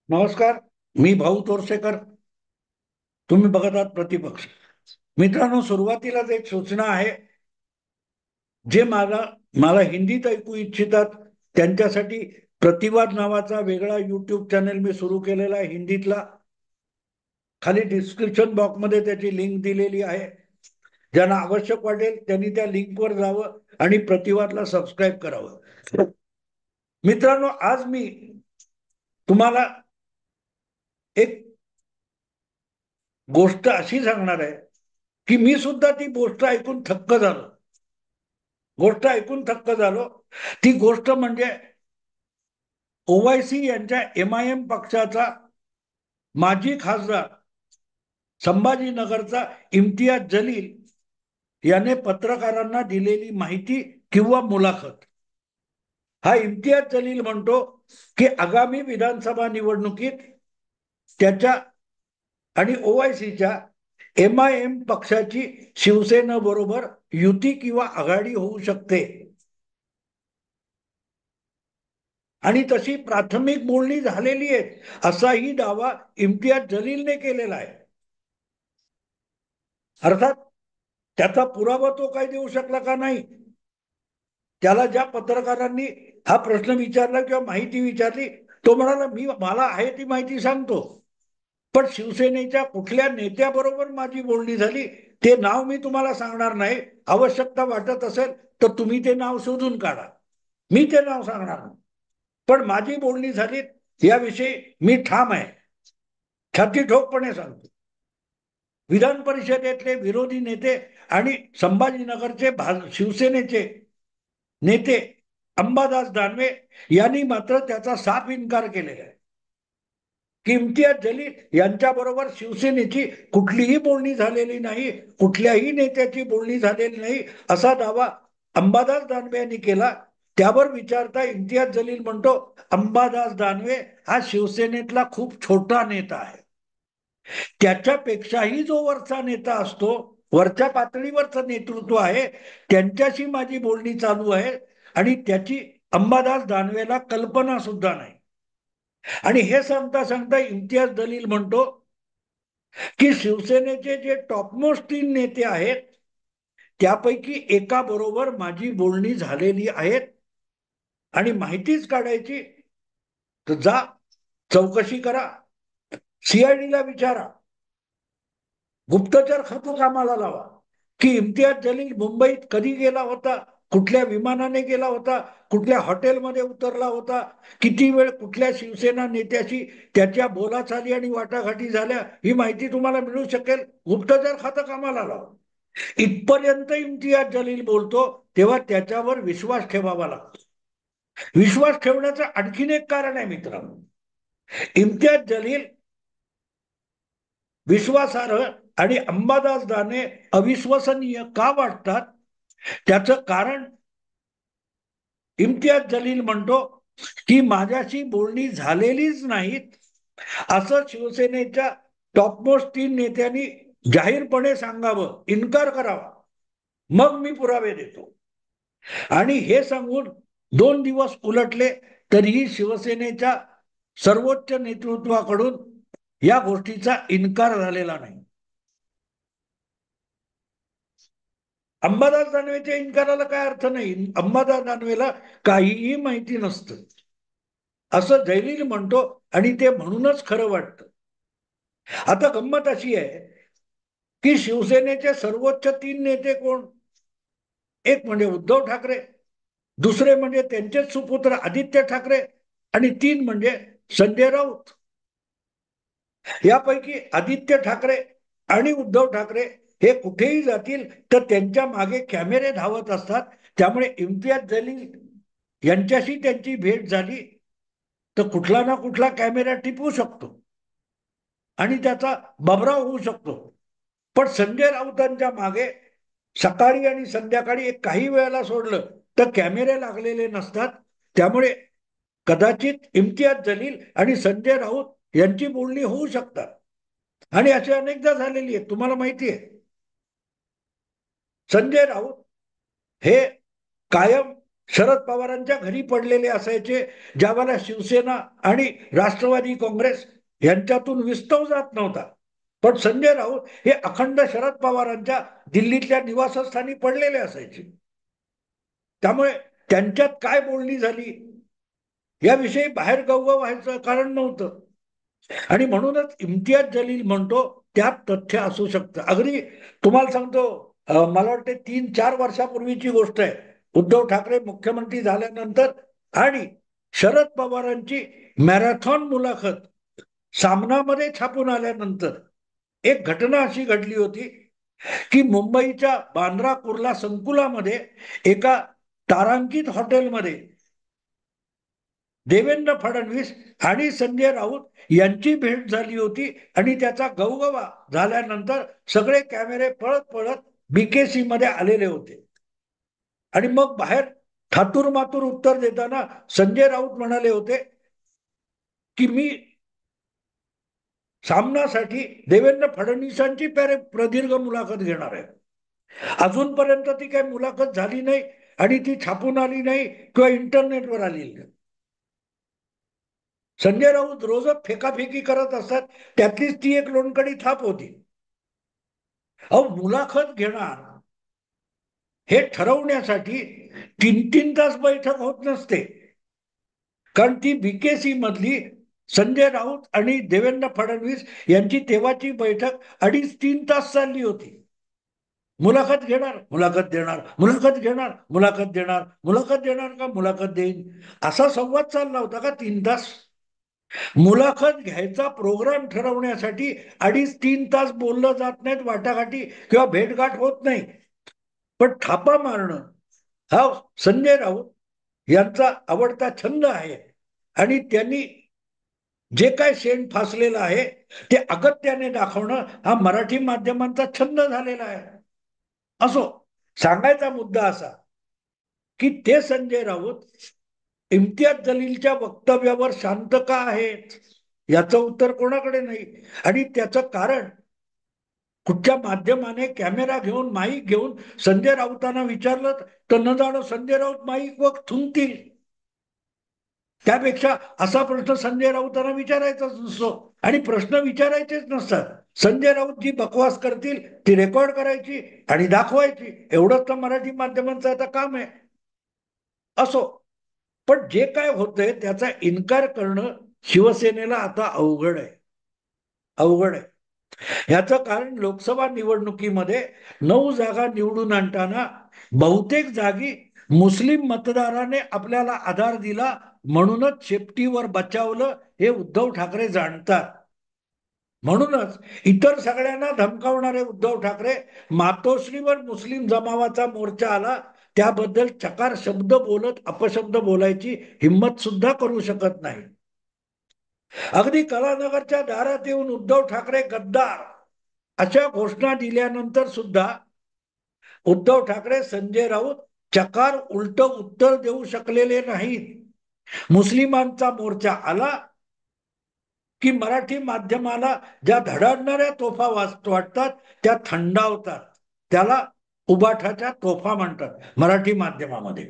नमस्कार. मी भाऊ तोरसेकर. तुम्ही बघत आहात प्रतिपक्ष. मित्रांनो, सुरुवातीलाच एक सूचना आहे. जे मला मला हिंदीत ऐकू इच्छितात त्यांच्यासाठी प्रतिवाद नावाचा वेगळा युट्यूब चॅनल मी सुरू केलेला आहे हिंदीतला. खाली डिस्क्रिप्शन बॉक्समध्ये त्याची लिंक दिलेली आहे. ज्यांना आवश्यक वाटेल त्यांनी त्या लिंकवर जावं आणि प्रतिवादला सबस्क्राईब करावं. मित्रांनो, आज मी तुम्हाला एक गोष्ट अशी सांगणार आहे की मी सुद्धा ती गोष्ट ऐकून थक्क झालो. ती गोष्ट म्हणजे ओवायसी यांच्या MIM पक्षाचा माजी खासदार संभाजीनगरचा इम्तियाज जलील याने पत्रकारांना दिलेली माहिती किंवा मुलाखत. हा इम्तियाज जलील म्हणतो की आगामी विधानसभा निवडणुकीत त्याच्या आणि ओवायसीच्या MIM पक्षाची शिवसेनेबरोबर युती किंवा आघाडी होऊ शकते आणि तशी प्राथमिक बोलणी झालेली आहे, असाही दावा इम्तियाज जलीलने केलेला आहे. अर्थात त्याचा पुरावा तो काय देऊ शकला का नाही. त्याला ज्या पत्रकारांनी हा प्रश्न विचारला किंवा माहिती विचारली, तो म्हणाला मला आहे ती माहिती सांगतो, पण शिवसेनेच्या कुठल्या नेत्याबरोबर माझी बोलणी झाली ते नाव मी तुम्हाला सांगणार नाही. आवश्यकता वाटत असेल तर तुम्ही ते नाव शोधून काढा, मी ते नाव सांगणार नाही. पण माझी बोलणी झाली याविषयी मी ठाम आहे, छाती ठोकपणे सांगतो. विधान परिषदेतले विरोधी नेते आणि संभाजीनगरचे शिवसेनेचे नेते अंबादास दानवे यांनी मात्र त्याचा साफ इन्कार केलेला आहे की इम्तियाज जलील यांच्याबरोबर शिवसेनेची कुठलीही बोलणी झालेली नाही, कुठल्याही नेत्याची बोलणी झालेली नाही, असा दावा अंबादास दानवे यांनी केला. त्यावर विचारता इम्तियाज जलील म्हणतो, अंबादास दानवे हा शिवसेनेतला खूप छोटा नेता आहे. त्याच्यापेक्षाही जो वरचा नेता असतो, वरच्या पातळीवरचं नेतृत्व आहे, त्यांच्याशी माझी बोलणी चालू आहे आणि त्याची अंबादास दानवेला कल्पना सुद्धा नाही. आणि हे सांगता सांगता इम्तियाज दलील म्हणतो की शिवसेनेचे जे टॉपमोस्ट 3 नेते आहेत त्यापैकी एका बरोबर माझी बोलणी झालेली आहेत आणि माहितीच काढायची तर जा चौकशी करा, CIDला विचारा, गुप्तचर खातं कामाला लावा की इम्तियाज जलील मुंबईत कधी गेला होता, कुठल्या विमानाने गेला होता, कुठल्या हॉटेलमध्ये उतरला होता, किती वेळ कुठल्या शिवसेना नेत्याशी त्याच्या बोलाचाली आणि वाटाघाटी झाल्या, ही माहिती तुम्हाला मिळू शकेल. गुप्तचर खातं कामाला लावा. इथपर्यंत इम्तियाज जलील बोलतो तेव्हा त्याच्यावर विश्वास ठेवावा लागतो. विश्वास ठेवण्याचं आणखीन एक कारण आहे मित्रांनो. इम्तियाज जलील विश्वासार्ह आणि अंबादास दानवे अविश्वसनीय का वाटतात, त्याचं कारण इम्तियाज जलील म्हणतो की माझ्याशी बोलणी झालेलीच नाहीत असं शिवसेनेच्या टॉपमोस्ट 3 नेत्यांनी जाहीरपणे सांगावं, इन्कार करावा, मग मी पुरावे देतो. आणि हे सांगून 2 दिवस उलटले तरीही शिवसेनेच्या सर्वोच्च नेतृत्वाकडून या गोष्टीचा इन्कार झालेला नाही. अंबादास दानवेच्या इन्काराला काय अर्थ नाही. अंबादास दानवेला काहीही माहिती नसतं असं जलील म्हणतो आणि ते म्हणूनच खरं वाटतं. आता गंमत अशी आहे की शिवसेनेचे सर्वोच्च 3 नेते कोण. एक म्हणजे उद्धव ठाकरे, दुसरे म्हणजे त्यांचेच सुपुत्र आदित्य ठाकरे आणि 3 म्हणजे संजय राऊत. यापैकी आदित्य ठाकरे आणि उद्धव ठाकरे हे कुठेही जातील तर त्यांच्या मागे कॅमेरे धावत असतात. त्यामुळे इम्तियाज जलील यांच्याशी त्यांची भेट झाली तर कुठला ना कुठला कॅमेरा टिपू शकतो आणि त्याचा बबराव होऊ शकतो. पण संजय राऊतांच्या मागे सकाळी आणि संध्याकाळी एक काही वेळेला सोडलं तर कॅमेरे लागलेले नसतात. त्यामुळे कदाचित इम्तियाज जलील आणि संजय राऊत यांची बोलणी होऊ शकतात आणि अशी अनेकदा झालेली आहे. तुम्हाला माहिती आहे संजय राऊत हे कायम शरद पवारांच्या घरी पडलेले असायचे, ज्यावेळेला शिवसेना आणि राष्ट्रवादी काँग्रेस यांच्यातून विस्तव जात नव्हता. पण संजय राऊत हे अखंड शरद पवारांच्या दिल्लीतल्या निवासस्थानी पडलेले असायचे. त्यामुळे त्यांच्यात काय बोलणी झाली याविषयी बाहेर गवगव व्हायचं कारण नव्हतं. आणि म्हणूनच इम्तियाज जलील म्हणतो त्यात तथ्य असू शकतं. अगदी तुम्हाला सांगतो, मला वाटते 3-4 वर्षापूर्वीची गोष्ट आहे. उद्धव ठाकरे मुख्यमंत्री झाल्यानंतर आणि शरद पवारांची मॅरेथॉन मुलाखत सामनामध्ये छापून आल्यानंतर एक घटना अशी घडली होती की मुंबईच्या बांद्रा कुर्ला संकुलामध्ये एका तारांकित हॉटेलमध्ये देवेंद्र फडणवीस आणि संजय राऊत यांची भेट झाली होती. आणि त्याचा गवगवा झाल्यानंतर सगळे कॅमेरे पळत पळत बीकेसी मध्ये आलेले होते. आणि मग बाहेर ठातूर मातूर उत्तर देताना संजय राऊत म्हणाले होते की मी सामनासाठी देवेंद्र फडणवीसांची प्रदीर्घ मुलाखत घेणार आहे. अजूनपर्यंत ती काही मुलाखत झाली नाही आणि ती छापून आली नाही किंवा इंटरनेटवर आलेली नाही. संजय राऊत रोजच फेकाफेकी करत असतात, त्यातलीच ती एक लोणकडी थाप होती. अहो, मुलाखत घेणार हे ठरवण्यासाठी 3-3 तास बैठक होत नसते. कारण ती बीकेसी मधली संजय राऊत आणि देवेंद्र फडणवीस यांची तेव्हाची बैठक 2.5-3 तास चालली होती. मुलाखत घेणार, मुलाखत देणार, मुलाखत घेणार, मुलाखत देणार, मुलाखत देणार का मुलाखत देईन, असा संवाद चालला होता का 3 तास. मुलाखत घ्यायचा प्रोग्राम ठरवण्यासाठी 2.5-3 तास बोललं जात नाहीत, वाटाघाटी किंवा भेटगाठ होत नाही. पण थापा मारणं हा संजय राऊत यांचा आवडता छंद आहे. आणि त्यांनी जे काय शेण फासलेलं आहे ते अगत्याने दाखवणं हा मराठी माध्यमांचा छंद झालेला आहे. असो, सांगायचा मुद्दा असा की ते संजय राऊत इम्तियाज जलीलच्या वक्तव्यावर शांत का आहेत याचं उत्तर कोणाकडे नाही. आणि त्याचं कारण कुठच्या माध्यमाने कॅमेरा घेऊन माईक घेऊन संजय राऊतांना विचारलं तर न जाणं संजय राऊत माईक वर थुंकतील. त्यापेक्षा असा प्रश्न संजय राऊतांना विचारायचाच नसतो आणि प्रश्न विचारायचेच नसतात. संजय राऊत जी बकवास करतील ती रेकॉर्ड करायची आणि दाखवायची, एवढंच तर मराठी माध्यमांचं आता काम आहे. असो, पण जे काय होतंय त्याचा इन्कार करणं शिवसेनेला आता अवघड आहे. अवघड आहे. याचं कारण लोकसभा निवडणुकीमध्ये 9 जागा निवडून आणताना बहुतेक जागी मुस्लिम मतदाराने आपल्याला आधार दिला म्हणूनच शेपटीवर बचावलं हे उद्धव ठाकरे जाणतात. म्हणूनच इतर सगळ्यांना धमकावणारे उद्धव ठाकरे मातोश्रीवर मुस्लिम जमावाचा मोर्चा आला त्याबद्दल चकार शब्द बोलत अपशब्द बोलायची हिंमत सुद्धा करू शकत नाही. अगदी कलानगरच्या दारात येऊन उद्धव ठाकरे गद्दार अशा घोषणा दिल्यानंतर सुद्धा उद्धव ठाकरे संजय राऊत चकार उलट उत्तर देऊ शकलेले नाहीत. मुस्लिमांचा मोर्चा आला की मराठी माध्यमाला ज्या धडाडणाऱ्या तोफा वाटतात त्या थंडावतात. त्याला उबाठाच्या तोफा म्हणतात मराठी माध्यमामध्ये.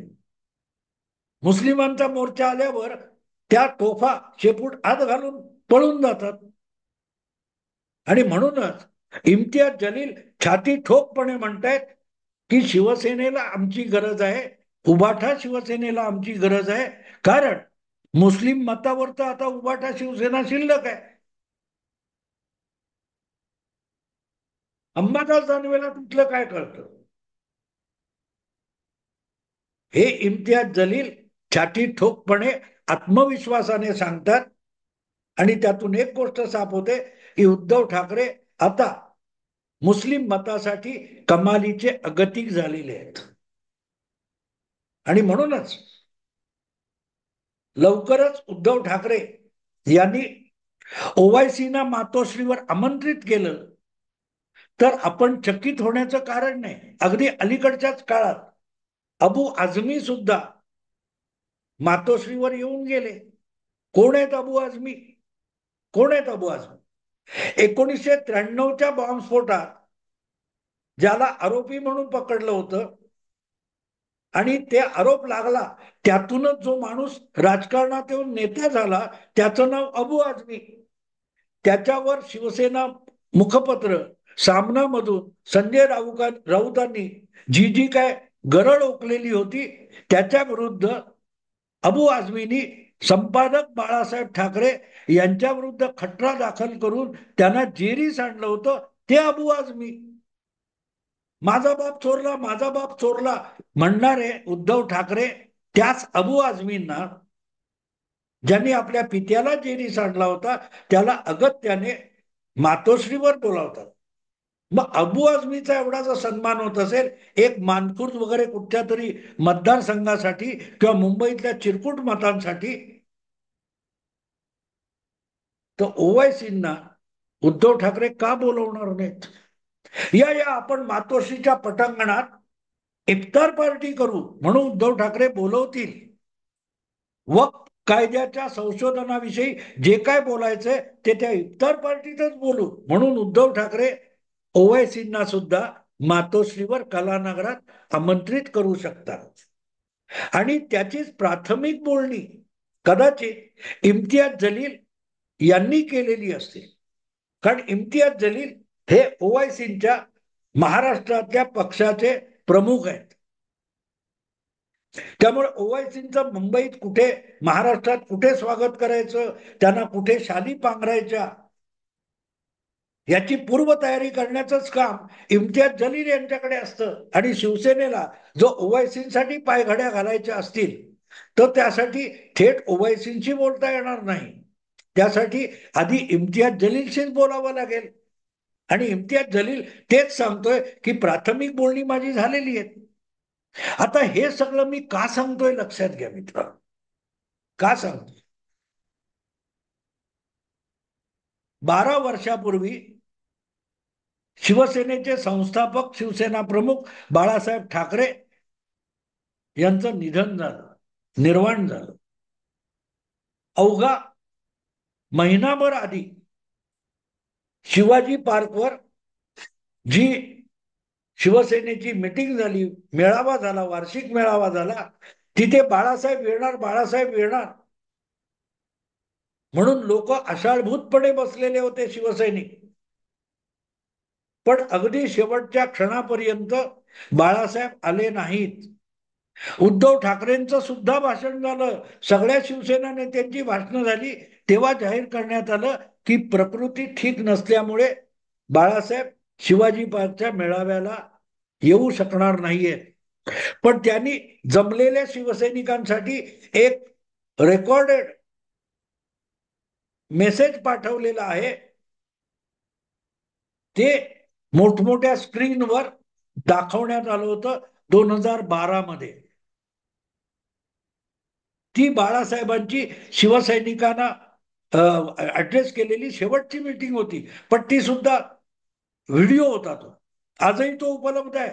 मुस्लिमांचा मोर्चा आल्यावर त्या तोफा शेपूट आत घालून पळून जातात. आणि म्हणूनच इम्तियाज जलील छाती ठोकपणे म्हणतायत की शिवसेनेला आमची गरज आहे, उबाठा शिवसेनेला आमची गरज आहे. कारण मुस्लिम मतावर तर आता उबाठा शिवसेना शिल्लक आहे. अंबादास दानवेला तिथलं काय कळतं. हे इम्तियाज जलील छाती ठोकपणे आत्मविश्वासाने सांगतात. आणि त्यातून एक गोष्ट साफ होते की उद्धव ठाकरे आता मुस्लिम मतासाठी कमालीचे अगतिक झालेले आहेत. आणि म्हणूनच लवकरच उद्धव ठाकरे यांनी ओवायसीना मातोश्रीवर आमंत्रित केलं तर आपण चकित होण्याचं कारण नाही. अगदी अलीकडच्याच काळात अबू आझमी सुद्धा मातोश्रीवर येऊन गेले. कोण आहेत अबू आझमी? कोण आहेत अबू आझमी? 1993च्या बॉम्बस्फोटात ज्याला आरोपी म्हणून पकडलं होतं आणि ते आरोप लागला, त्यातूनच जो माणूस राजकारणात येऊन नेता झाला त्याचं नाव अबू आझमी. त्याच्यावर शिवसेना मुखपत्र सामनामधून संजय राऊतांनी जी जी काय गरळ ओकलेली होती त्याच्या विरुद्ध अबू आझमीनी संपादक बाळासाहेब ठाकरे यांच्या विरुद्ध खटला दाखल करून त्यांना जेरीस आणलं होतं. ते अबू आझमी माझा बाप चोरला, माझा बाप चोरला म्हणणारे उद्धव ठाकरे त्याच अबू आझमींना, ज्यांनी आपल्या पित्याला जेरीस आणला होता, त्याला अगत्याने मातोश्रीवर बोलावतात. मग अबू आझमीचा एवढा जर सन्मान होत असेल एक मानखुर्द वगैरे कुठच्या तरी मतदारसंघासाठी किंवा मुंबईतल्या चिरकुट मतांसाठी, तर ओवायसींना उद्धव ठाकरे का बोलवणार नाहीत? या या आपण मातोश्रीच्या पटांगणात इफ्तार पार्टी करू म्हणून उद्धव ठाकरे बोलवतील. वक्फ कायद्याच्या संशोधनाविषयी जे काय बोलायचंय ते त्या इफ्तार पार्टीतच बोलू म्हणून उद्धव ठाकरे ओवायसींना सुद्धा मातोश्रीवर कलानगरात आमंत्रित करू शकतात. आणि त्याचीच प्राथमिक बोलणी कदाचित इम्तियाज जलील यांनी केलेली असते. कारण इम्तियाज जलील हे ओवायसींच्या महाराष्ट्रातल्या पक्षाचे प्रमुख आहेत. त्यामुळे ओवायसींचं मुंबईत कुठे, महाराष्ट्रात कुठे स्वागत करायचं, त्यांना कुठे शाली पांघरायच्या, याची पूर्वतयारी करण्याचंच काम इम्तियाज जलील यांच्याकडे असतं. आणि शिवसेनेला जो ओवायसींसाठी पायघड्या घालायच्या असतील तर त्यासाठी थेट ओवायसींशी बोलता येणार नाही. त्यासाठी आधी इम्तियाज जलीलशीच बोलावं लागेल. आणि इम्तियाज जलील तेच सांगतोय की प्राथमिक बोलणी माझी झालेली आहे. आता हे सगळं मी का सांगतोय लक्षात घ्या मित्र, का सांगतोय. 12 वर्षापूर्वी शिवसेनेचे संस्थापक शिवसेना प्रमुख बाळासाहेब ठाकरे यांचं निधन झालं, निर्वाण झालं. अवघा महिनाभर आधी शिवाजी पार्कवर जी शिवसेनेची मिटिंग झाली, मेळावा झाला, वार्षिक मेळावा झाला, तिथे बाळासाहेब येणार, बाळासाहेब येणार म्हणून लोक आषाढभूतपणे बसलेले होते शिवसैनिक. पण अगदी शेवटच्या क्षणापर्यंत बाळासाहेब आले नाहीत. उद्धव ठाकरेंचं सुद्धा भाषण झालं, सगळ्या शिवसेना नेत्यांची भाषणं झाली, तेव्हा जाहीर करण्यात आलं की प्रकृती ठीक नसल्यामुळे बाळासाहेब शिवाजी पार्कच्या मेळाव्याला येऊ शकणार नाहीये. पण त्यांनी जमलेल्या शिवसैनिकांसाठी एक रेकॉर्डेड मेसेज पाठवलेला आहे. ते मोठमोठ्या स्क्रीनवर दाखवण्यात आलं होतं 2012 मध्ये. ती बाळासाहेबांची शिवसैनिकांना ऍड्रेस केलेली शेवटची मीटिंग होती. पण ती सुद्धा व्हिडिओ होता तो. आजही तो उपलब्ध आहे,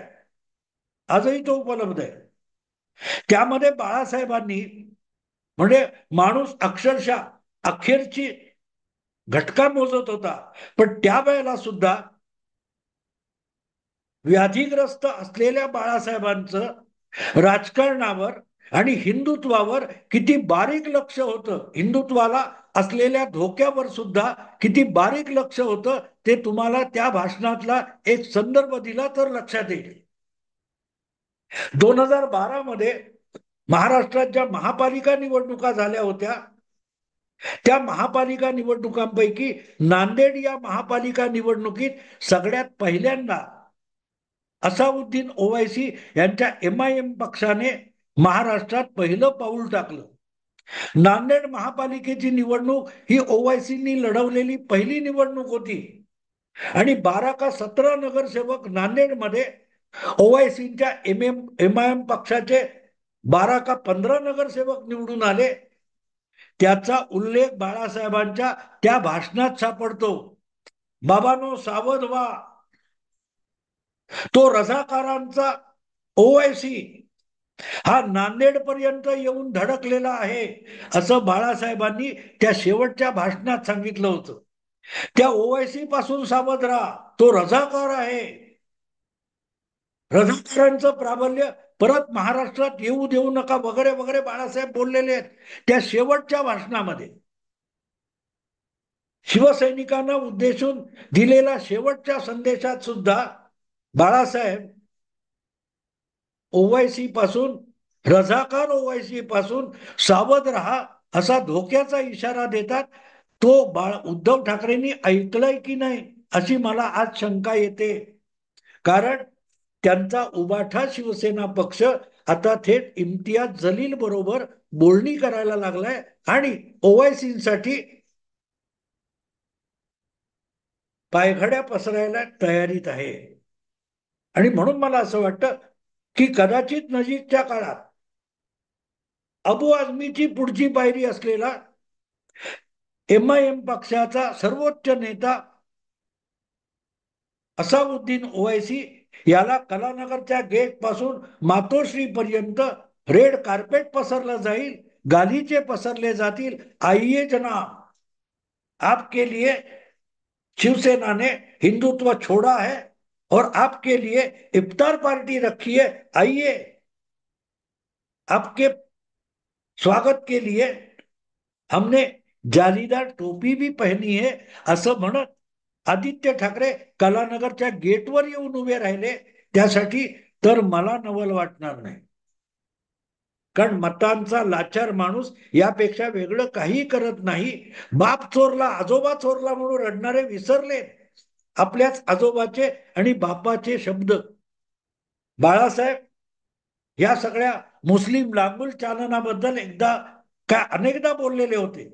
आजही तो उपलब्ध आहे. त्यामध्ये बाळासाहेबांनी, म्हणजे माणूस अक्षरशः अखेरची घटका मोजत होता, पण त्यावेळेला सुद्धा व्याधीग्रस्त असलेल्या बाळासाहेबांचं राजकारणावर आणि हिंदुत्वावर किती बारीक लक्ष होतं, हिंदुत्वाला असलेल्या धोक्यावर सुद्धा किती बारीक लक्ष होतं, ते तुम्हाला त्या भाषणातला एक संदर्भ दिला तर लक्षात येईल. 2012 मध्ये महाराष्ट्रात ज्या महापालिका निवडणुका झाल्या होत्या, त्या महापालिका निवडणुकांपैकी नांदेड या महापालिका निवडणुकीत सगळ्यात पहिल्यांदा असाउद्दीन ओवैसी यांच्या MIM पक्षाने महाराष्ट्रात पहिलं पाऊल टाकलं. नांदेड महापालिकेची निवडणूक ही ओवैसींनी लढवलेली पहिली निवडणूक होती. आणि 12 का 17 नगरसेवक नांदेडमध्ये ओवैसींच्या MIM पक्षाचे 12 का 15 नगरसेवक निवडून आले. त्याचा उल्लेख बाळासाहेबांच्या त्या भाषणात सापडतो. बाबांनो सावध व्हा, तो रझाकारांचा ओवैसी हा नांदेड पर्यंत येऊन धडकलेला आहे, असं बाळासाहेबांनी त्या शेवटच्या भाषणात सांगितलं होतं. त्या ओवैसी पासून सावध राहा, तो रझाकार आहे. रझाकारांचं प्राबल्य परत महाराष्ट्रात येऊ देऊ नका वगैरे वगैरे बाळासाहेब बोललेले आहेत. त्या शेवटच्या भाषणामध्ये शिवसैनिकांना उद्देशून दिलेल्या शेवटच्या संदेशात सुद्धा बाळासाहेब ओवायसी पासून, रझाकार ओवायसी पासून सावध राहा असा धोक्याचा इशारा देतात. तो उद्धव ठाकरेंनी ऐकलंय की नाही अशी मला आज शंका येते. कारण त्यांचा उबाठा शिवसेना पक्ष आता थेट इम्तियाज जलील बरोबर बोलणी करायला लागलाय आणि ओवायसीसाठी पायघड्या पसरायला तयारीत आहे. आणि म्हणून मला असं वाटतं की कदाचित नजीकच्या काळात अबू आझमीची पुढची पायरी असलेला MIM पक्षाचा सर्वोच्च नेता असाउद्दीन ओवैसी याला कलानगरच्या गेट पासून मातोश्री पर्यंत रेड कार्पेट पसरलं जाईल, गालीचे पसरले जातील. आइए जनाब, आपके लिए शिवसेना ने हिंदुत्व छोड़ा है और आपके लिए इफ्तार पार्टी रखी है, आइए आपके स्वागत के लिए हमने जालीदार टोपी भी पहनी है असं म्हणत आदित्य ठाकरे कलानगरच्या गेटवर येऊन उभे राहिले. त्यासाठी तर मला नवल वाटणार नाही. कारण मतांचा लाचार माणूस यापेक्षा वेगळं काही करत नाही. बाप चोरला, आजोबा चोरला म्हणून रडणारे विसरले आपल्याच आजोबाचे आणि बापाचे शब्द. बाळासाहेब या सगळ्या मुस्लिम लागूल चालनाबद्दल अनेकदा बोललेले होते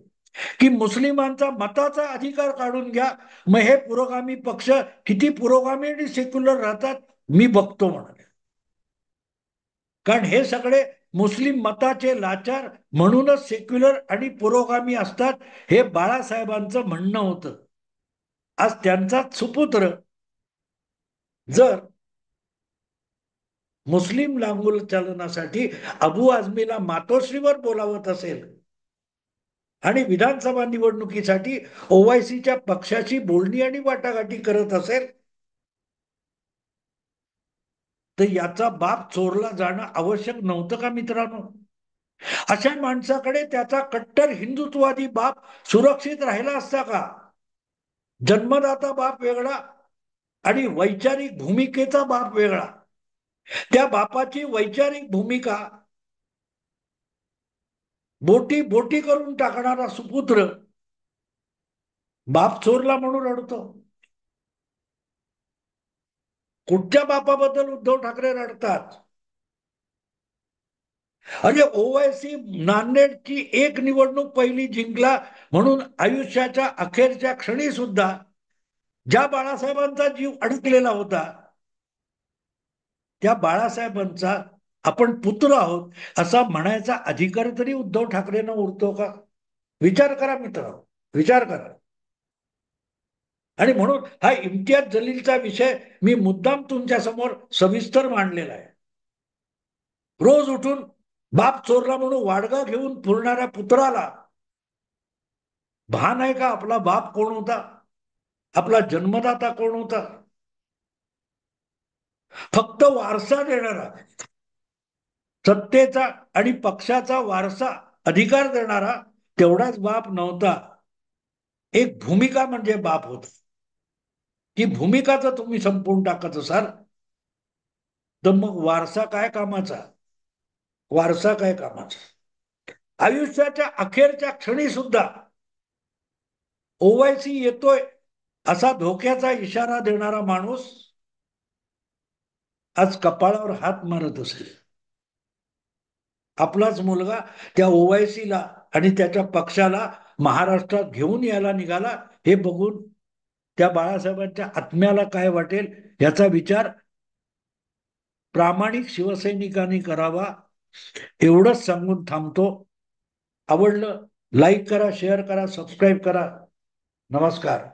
की मुस्लिमांचा मताचा अधिकार काढून घ्या, मग हे पुरोगामी पक्ष किती पुरोगामी आणि सेक्युलर राहतात मी बघतो म्हणाले. कारण हे सगळे मुस्लिम मताचे लाचार म्हणूनच सेक्युलर आणि पुरोगामी असतात हे बाळासाहेबांचं म्हणणं होतं. आज त्यांचा सुपुत्र जर मुस्लिम लागूल चालनासाठी अबू आझमीला मातोश्रीवर बोलावत असेल आणि विधानसभा निवडणुकीसाठी ओवायसीच्या पक्षाची बोलणी आणि वाटाघाटी करत असेल तर याचा बाप चोरला जाणं आवश्यक नव्हतं का मित्रांनो? अशा माणसाकडे त्याचा कट्टर हिंदुत्ववादी बाप सुरक्षित राहिला असता का? जन्मदाता बाप वेगळा आणि वैचारिक भूमिकेचा बाप वेगळा. त्या बापाची वैचारिक भूमिका बोटी बोटी करून टाकणारा सुपुत्र बाप चोरला म्हणून रडतो. कुठच्या बापाबद्दल उद्धव ठाकरे रडतात? अरे ओवैसी नांदेडची एक निवडणूक पहिली जिंकला म्हणून आयुष्याच्या अखेरच्या क्षणी सुद्धा ज्या बाळासाहेबांचा जीव अडकलेला होता त्या बाळासाहेबांचा आपण पुत्र आहोत असा म्हणायचा अधिकार तरी उद्धव ठाकरेंना उरतो का? विचार करा मित्रांनो, विचार करा. आणि म्हणून हा इम्तियाज जलीलचा विषय मी मुद्दाम तुमच्या समोर सविस्तर मांडलेला आहे. रोज उठून बाप चोरला म्हणून वाडगा घेऊन फिरणाऱ्या पुत्राला भान आहे का आपला बाप कोण होता, आपला जन्मदाता कोण होता? फक्त वारसा देणारा, सत्तेचा आणि पक्षाचा वारसा अधिकार देणारा तेवढाच बाप नव्हता. एक भूमिका म्हणजे बाप होता. ती भूमिका जर तुम्ही संपवून टाकत असाल तर मग वारसा काय कामाचा? वारसा काय कामाचा? आयुष्याच्या अखेरच्या क्षणी सुद्धा ओवैसी येतोय असा धोक्याचा इशारा देणारा माणूस आज कपाळावर हात मारत असेल. आपलाच मुलगा त्या ओवैसीला आणि त्याच्या पक्षाला महाराष्ट्रात घेऊन यायला निघाला हे बघून त्या बाळासाहेबांच्या आत्म्याला काय वाटेल याचा विचार प्रामाणिक शिवसैनिकांनी करावा. एवढंच सांगून थांबतो. आवडलं लाईक करा, शेअर करा, सबस्क्राईब करा. नमस्कार.